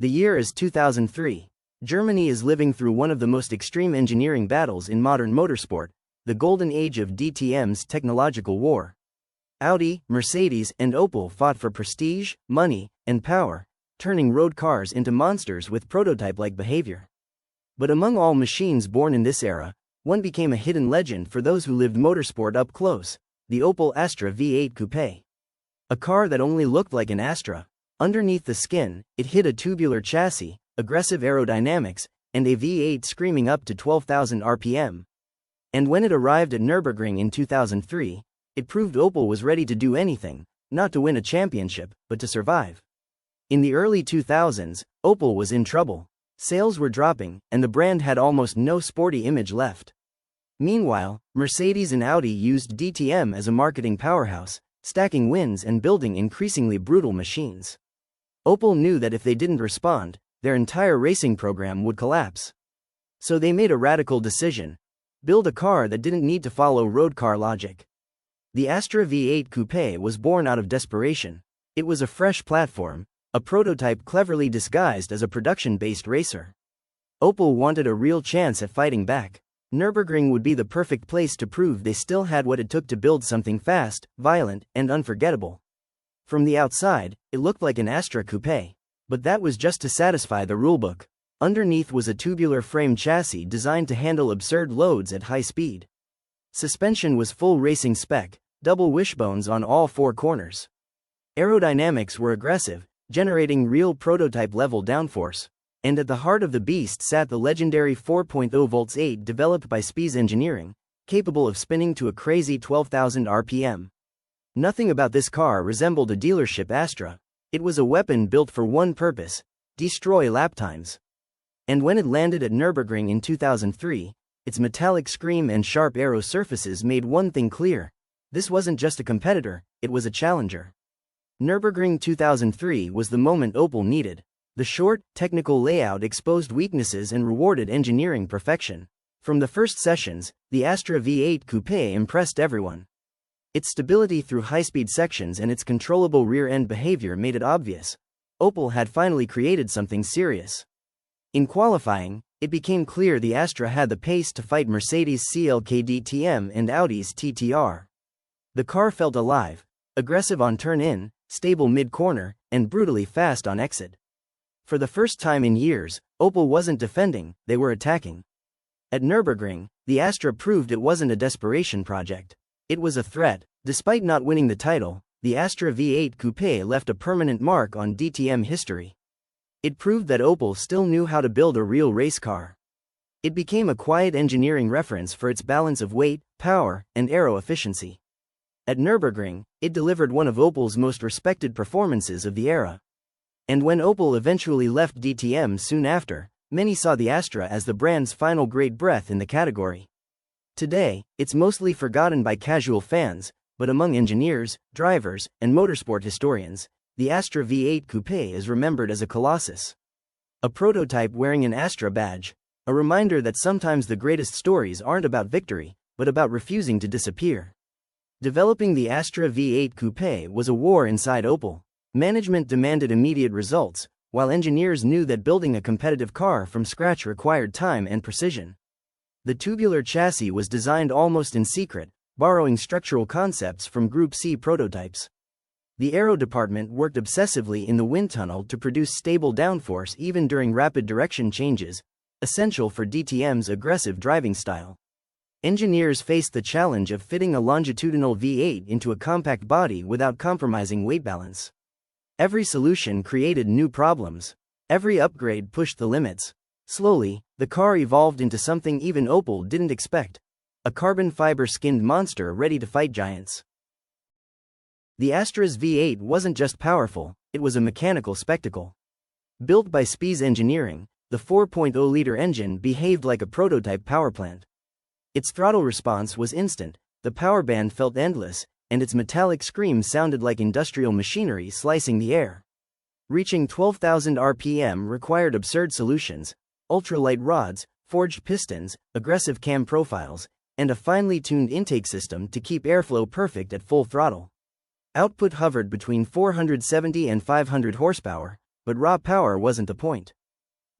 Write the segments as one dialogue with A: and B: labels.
A: The year is 2003. Germany is living through one of the most extreme engineering battles in modern motorsport, the golden age of DTM's technological war. Audi, Mercedes, and Opel fought for prestige, money, and power, turning road cars into monsters with prototype-like behavior. But among all machines born in this era, one became a hidden legend for those who lived motorsport up close: the Opel Astra V8 Coupé. A car that only looked like an Astra. Underneath the skin, it hid a tubular chassis, aggressive aerodynamics, and a V8 screaming up to 12,000 RPM. And when it arrived at Nurburgring in 2003, it proved Opel was ready to do anything, not to win a championship, but to survive. In the early 2000s, Opel was in trouble. Sales were dropping, and the brand had almost no sporty image left. Meanwhile, Mercedes and Audi used DTM as a marketing powerhouse, stacking wins and building increasingly brutal machines. Opel knew that if they didn't respond, their entire racing program would collapse. So they made a radical decision: build a car that didn't need to follow road car logic. The Astra V8 Coupé was born out of desperation. It was a fresh platform, a prototype cleverly disguised as a production-based racer. Opel wanted a real chance at fighting back. Nurburgring would be the perfect place to prove they still had what it took to build something fast, violent, and unforgettable. From the outside, it looked like an Astra Coupé. But that was just to satisfy the rulebook. Underneath was a tubular frame chassis designed to handle absurd loads at high speed. Suspension was full racing spec, double wishbones on all four corners. Aerodynamics were aggressive, generating real prototype-level downforce. And at the heart of the beast sat the legendary 4.0 volts 8 developed by Spies Engineering, capable of spinning to a crazy 12,000 RPM. Nothing about this car resembled a dealership Astra. It was a weapon built for one purpose: destroy lap times. And when it landed at Nurburgring in 2003, its metallic scream and sharp aero surfaces made one thing clear: this wasn't just a competitor, it was a challenger. Nurburgring 2003 was the moment Opel needed. The short, technical layout exposed weaknesses and rewarded engineering perfection. From the first sessions, the Astra V8 Coupé impressed everyone. Its stability through high-speed sections and its controllable rear-end behavior made it obvious: Opel had finally created something serious. In qualifying, it became clear the Astra had the pace to fight Mercedes' CLK DTM and Audi's TTR. The car felt alive, aggressive on turn-in, stable mid-corner, and brutally fast on exit. For the first time in years, Opel wasn't defending, they were attacking. At Nurburgring, the Astra proved it wasn't a desperation project. It was a threat. Despite not winning the title, the Astra V8 Coupé left a permanent mark on DTM history. It proved that Opel still knew how to build a real race car. It became a quiet engineering reference for its balance of weight, power, and aero efficiency. At Nurburgring, it delivered one of Opel's most respected performances of the era. And when Opel eventually left DTM soon after, many saw the Astra as the brand's final great breath in the category. Today, it's mostly forgotten by casual fans, but among engineers, drivers, and motorsport historians, the Astra V8 Coupé is remembered as a colossus. A prototype wearing an Astra badge, a reminder that sometimes the greatest stories aren't about victory, but about refusing to disappear. Developing the Astra V8 Coupé was a war inside Opel. Management demanded immediate results, while engineers knew that building a competitive car from scratch required time and precision. The tubular chassis was designed almost in secret, borrowing structural concepts from Group C prototypes. The aero department worked obsessively in the wind tunnel to produce stable downforce even during rapid direction changes, essential for DTM's aggressive driving style. Engineers faced the challenge of fitting a longitudinal V8 into a compact body without compromising weight balance. Every solution created new problems. Every upgrade pushed the limits. Slowly, the car evolved into something even Opel didn't expect: a carbon fiber-skinned monster ready to fight giants. The Astra's V8 wasn't just powerful, it was a mechanical spectacle. Built by Spies Engineering, the 4.0-liter engine behaved like a prototype powerplant. Its throttle response was instant, the power band felt endless, and its metallic scream sounded like industrial machinery slicing the air. Reaching 12,000 RPM required absurd solutions: ultralight rods, forged pistons, aggressive cam profiles, and a finely tuned intake system to keep airflow perfect at full throttle. Output hovered between 470 and 500 horsepower, but raw power wasn't the point.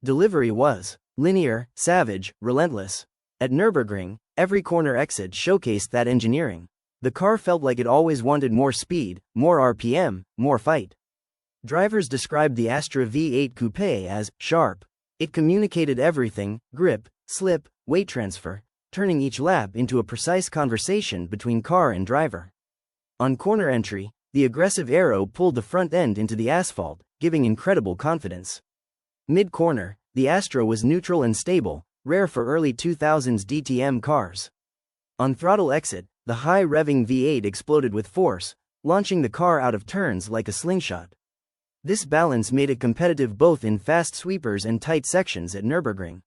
A: Delivery was linear, savage, relentless. At Nurburgring, every corner exit showcased that engineering. The car felt like it always wanted more speed, more RPM, more fight. Drivers described the Astra V8 Coupé as sharp. It communicated everything: grip, slip, weight transfer, turning each lap into a precise conversation between car and driver. On corner entry, the aggressive aero pulled the front end into the asphalt, giving incredible confidence. Mid-corner, the Astra was neutral and stable, rare for early 2000s DTM cars. On throttle exit, the high-revving V8 exploded with force, launching the car out of turns like a slingshot. This balance made it competitive both in fast sweepers and tight sections at Nürburgring.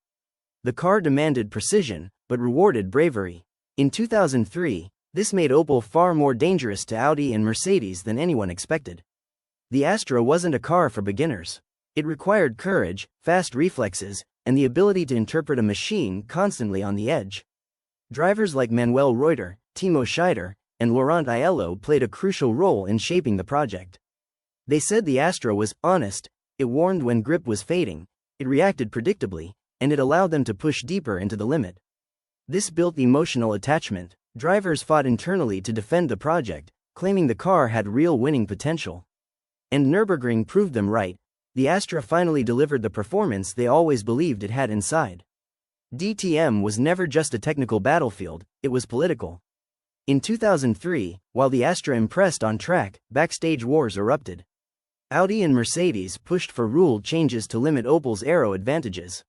A: The car demanded precision, but rewarded bravery. In 2003, this made Opel far more dangerous to Audi and Mercedes than anyone expected. The Astra wasn't a car for beginners. It required courage, fast reflexes, and the ability to interpret a machine constantly on the edge. Drivers like Manuel Reuter, Timo Scheider, and Laurent Aiello played a crucial role in shaping the project. They said the Astra was honest, it warned when grip was fading, it reacted predictably, and it allowed them to push deeper into the limit. This built emotional attachment. Drivers fought internally to defend the project, claiming the car had real winning potential. And Nürburgring proved them right. The Astra finally delivered the performance they always believed it had inside. DTM was never just a technical battlefield, it was political. In 2003, while the Astra impressed on track, backstage wars erupted. Audi and Mercedes pushed for rule changes to limit Opel's aero advantages.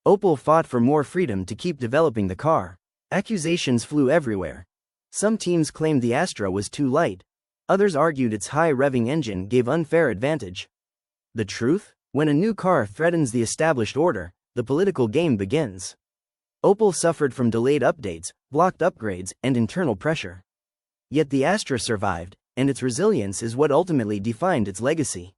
A: Opel fought for more freedom to keep developing the car. Accusations flew everywhere. Some teams claimed the Astra was too light. Others argued its high-revving engine gave unfair advantage. The truth? When a new car threatens the established order, the political game begins. Opel suffered from delayed updates, blocked upgrades, and internal pressure. Yet the Astra survived, and its resilience is what ultimately defined its legacy.